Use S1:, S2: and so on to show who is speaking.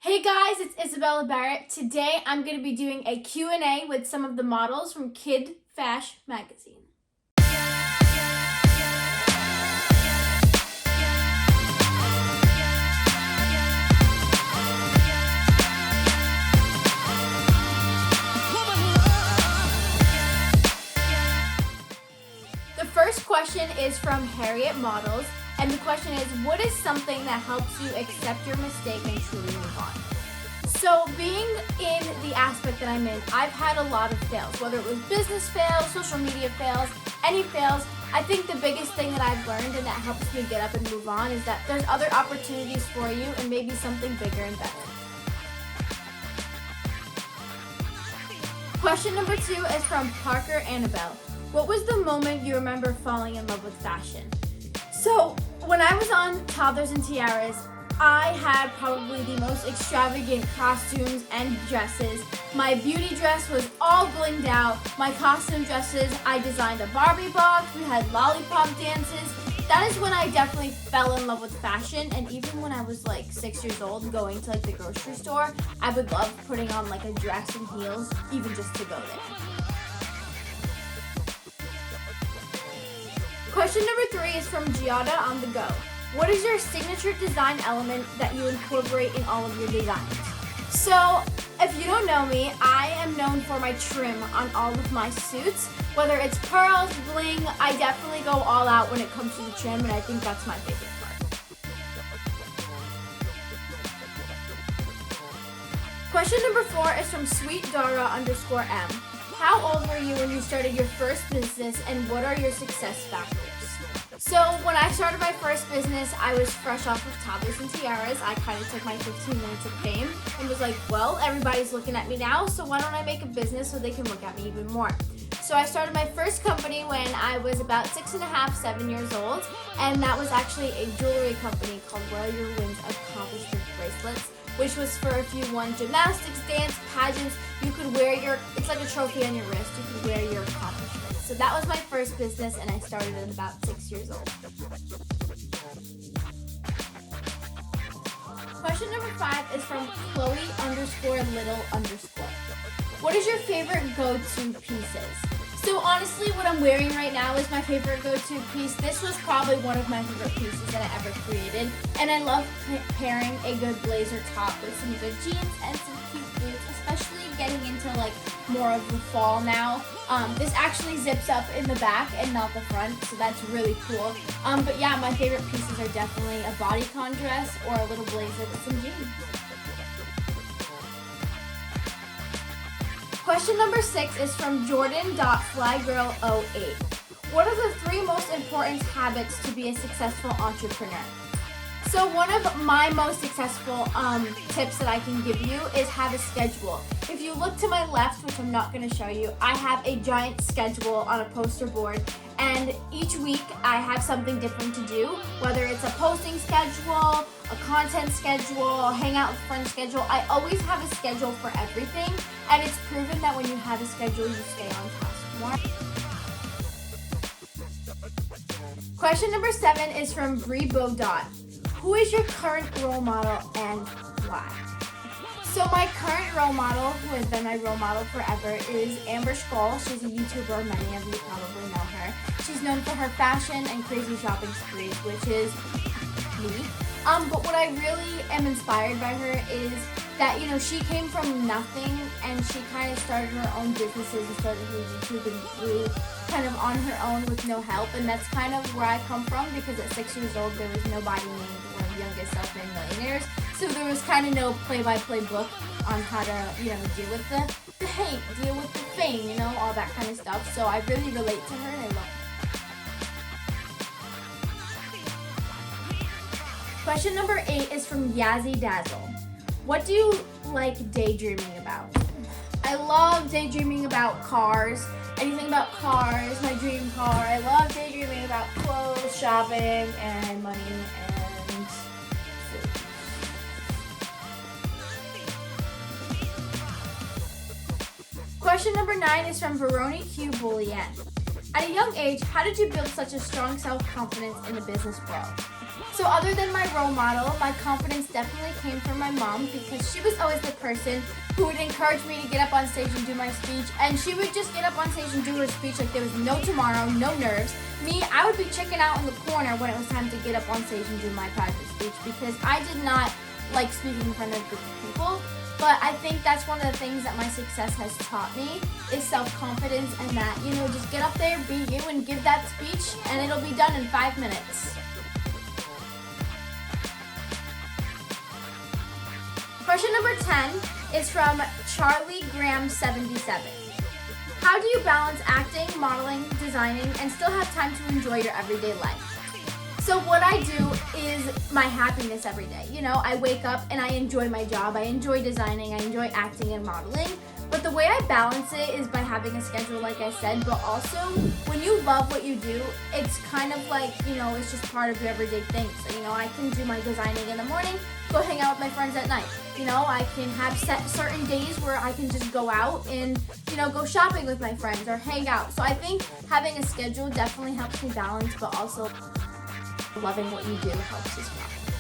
S1: Hey guys, it's Isabella Barrett. Today I'm going to be doing a Q&A with some of the models from KidFash magazine. The first question is from Harriet Models, and the question is, what is something that helps you accept your mistake and truly move on? So being in the aspect that I'm in, I've had a lot of fails, whether it was business fails, social media fails, any fails. I think the biggest thing that I've learned and that helps me get up and move on is that there's other opportunities for you and maybe something bigger and better. Question number 2 is from Parker Annabelle. What was the moment you remember falling in love with fashion? So when I was on Toddlers and Tiaras, I had probably the most extravagant costumes and dresses. My beauty dress was all blinged out. My costume dresses, I designed a Barbie box. We had lollipop dances. That is when I definitely fell in love with fashion. And even when I was like 6 years old, going to like the grocery store, I would love putting on like a dress and heels, even just to go there. Question number 3 is from Giada on the go. What is your signature design element that you incorporate in all of your designs? So, if you don't know me, I am known for my trim on all of my suits. Whether it's pearls, bling, I definitely go all out when it comes to the trim, and I think that's my favorite part. Question number 4 is from SweetDara_M. How old were you when you started your first business, and what are your success factors? So when I started my first business, I was fresh off of Toddlers and Tiaras. I kind of took my 15 minutes of fame and was like, well, everybody's looking at me now, so why don't I make a business so they can look at me even more? So I started my first company when I was about 6.5, 7 years old, and that was actually a jewelry company called Wear Your Wins Accomplishment Bracelets, which was for if you won gymnastics, dance, pageants, you could wear it's like a trophy on your wrist, you could wear your accomplishments. So that was my first business, and I started at about 6 years old. Question number 5 is from Chloe_little_. What is your favorite go-to pieces? So honestly, what I'm wearing right now is my favorite go-to piece. This was probably one of my favorite pieces that I ever created. And I love pairing a good blazer top with some good jeans and some cute boots, especially getting into like more of the fall now. This actually zips up in the back and not the front, so that's really cool. But yeah, my favorite pieces are definitely a bodycon dress or a little blazer with some jeans. Question number 6 is from Jordin.flygirl08. What are the 3 most important habits to be a successful entrepreneur? So one of my most successful tips that I can give you is have a schedule. If you look to my left, which I'm not going to show you, I have a giant schedule on a poster board, and each week I have something different to do, whether it's a posting schedule, a content schedule, hang out with friends schedule. I always have a schedule for everything, and it's proven that when you have a schedule, you stay on task more. Question number 7 is from Brie Bodot. Who is your current role model and why? So my current role model, who has been my role model forever, is Amber Skoll. She's a YouTuber. Many of you probably know her. She's known for her fashion and crazy shopping sprees, which is me. But what I really am inspired by her is that, she came from nothing and she kind of started her own businesses and started her YouTube and grew kind of on her own with no help. And that's kind of where I come from, because at 6 years old, there was nobody named one of the youngest self-made millionaires. So there was kind of no play-by-play book on how to, deal with the hate, deal with the fame, all that kind of stuff. So I really relate to her and I love her. Question number 8 is from Yazzy Dazzle. What do you like daydreaming about? I love daydreaming about cars. Anything about cars, my dream car. I love daydreaming about clothes, shopping, and money and food. Question number 9 is from Veroni Q Bullion. At a young age, how did you build such a strong self-confidence in the business world? So other than my role model, my confidence definitely came from my mom, because she was always the person who would encourage me to get up on stage and do my speech. And she would just get up on stage and do her speech like there was no tomorrow, no nerves. Me, I would be checking out in the corner when it was time to get up on stage and do my private speech, because I did not like speaking in front of groups of people. But I think that's one of the things that my success has taught me is self-confidence, and that, you know, just get up there, be you, and give that speech, and it'll be done in 5 minutes. Question number 10 is from Charlie Graham 77. How do you balance acting, modeling, designing, and still have time to enjoy your everyday life? So what I do is my happiness every day. You know, I wake up and I enjoy my job. I enjoy designing. I enjoy acting and modeling. But the way I balance it is by having a schedule, like I said, but also when you love what you do, it's kind of like, you know, it's just part of your everyday thing. So, you know, I can do my designing in the morning, go hang out with my friends at night. You know, I can have set certain days where I can just go out and, you know, go shopping with my friends or hang out. So I think having a schedule definitely helps me balance, but also loving what you do helps as well.